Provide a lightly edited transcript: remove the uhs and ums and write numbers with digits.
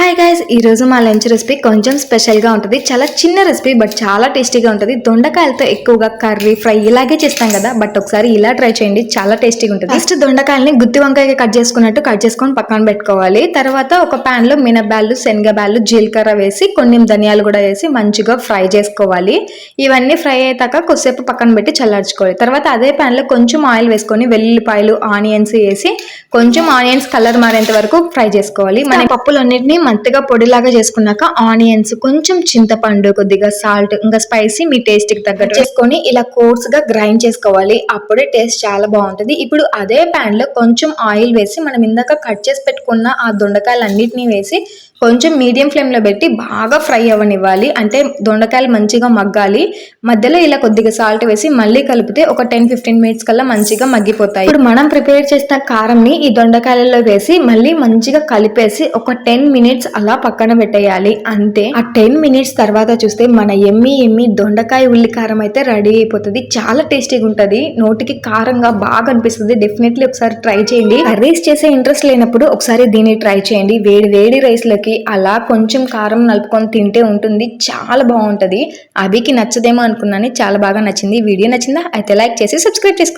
Hi guys, ఈ రోజు మా లంచ్ రెసిపీ కొంచెం స్పెషల్ గా ఉంటుంది. చాలా చిన్న రెసిపీ బట్ చాలా టేస్టీగా ఉంటుంది. దొండకాయలతో ఎక్కువగా కర్రీ ఫ్రై ఇలాగే చేస్తాం కదా, బట్ ఒకసారి ఇలా ట్రై చేయండి, చాలా టేస్టీగా ఉంటుంది. ఫస్ట్ దొండకాయల్ని గుత్తి వంకాయకి కట్ చేసుకున్నట్టు కట్ చేసుకొని పక్కన పెట్టుకోవాలి. తర్వాత ఒక పాన్ లో మినబ్యాళ్ళు, శనగబ్యాళ్ళు, జీలకర్ర వేసి కొన్ని ధనియాలు కూడా వేసి మంచిగా ఫ్రై చేసుకోవాలి. ఇవన్నీ ఫ్రై అయ్యాక కొద్దిసేపు పక్కన పెట్టి చల్లార్చుకోవాలి. తర్వాత అదే పాన్ లో కొంచెం ఆయిల్ వేసుకొని వెల్లుల్లిపాయలు, ఆనియన్స్ వేసి కొంచెం ఆనియన్స్ కలర్ మారేంత వరకు ఫ్రై చేసుకోవాలి. మన పప్పులన్నిటిని మంచిగా పొడిలాగా చేసుకున్నాక ఆనియన్స్, కొంచెం చింతపండు, కొద్దిగా సాల్ట్, ఇంకా స్పైసీ మీ టేస్ట్ కి తగ్గట్టు చేసుకొని ఇలా కోర్స్ గా గ్రైండ్ చేసుకోవాలి. అప్పుడే టేస్ట్ చాలా బాగుంటుంది. ఇప్పుడు అదే పాన్ లో కొంచెం ఆయిల్ వేసి మనం ఇందాక కట్ చేసి పెట్టుకున్న ఆ దొండకాయలన్నిటిని వేసి కొంచెం మీడియం ఫ్లేమ్ లో పెట్టి బాగా ఫ్రై అవ్వనివ్వాలి. అంటే దొండకాయలు మంచిగా మగ్గాలి. మధ్యలో ఇలా కొద్దిగా సాల్ట్ వేసి మళ్ళీ కలిపితే ఒక 10-15 మినిట్స్ కల్లా మంచిగా మగ్గిపోతాయి. ఇప్పుడు మనం ప్రిపేర్ చేసిన కారంని ఈ దొండకాయలలో వేసి మళ్ళీ మంచిగా కలిపేసి ఒక 10 మినిట్స్ అలా పక్కన పెట్టేయాలి. అంతే. ఆ 10 మినిట్స్ తర్వాత చూస్తే మన ఎమ్మి దొండకాయ ఉల్లి కారం అయితే రెడీ అయిపోతుంది. చాలా టేస్టీగా ఉంటుంది. నోటికి కారంగా బాగా అనిపిస్తుంది. డెఫినెట్లీ ఒకసారి ట్రై చేయండి. కర్రీస్ చేసే ఇంట్రెస్ట్ లేనప్పుడు ఒకసారి దీన్ని ట్రై చేయండి. వేడి రైస్ లకి అలా కొంచెం కారం నలుపుకొని తింటే ఉంటుంది, చాలా బాగుంటది. అభికి నచ్చదేమో అనుకున్నాను, చాలా బాగా నచ్చింది. వీడియో నచ్చిందా? అయితే లైక్ చేసి సబ్స్క్రైబ్ చేసుకోండి.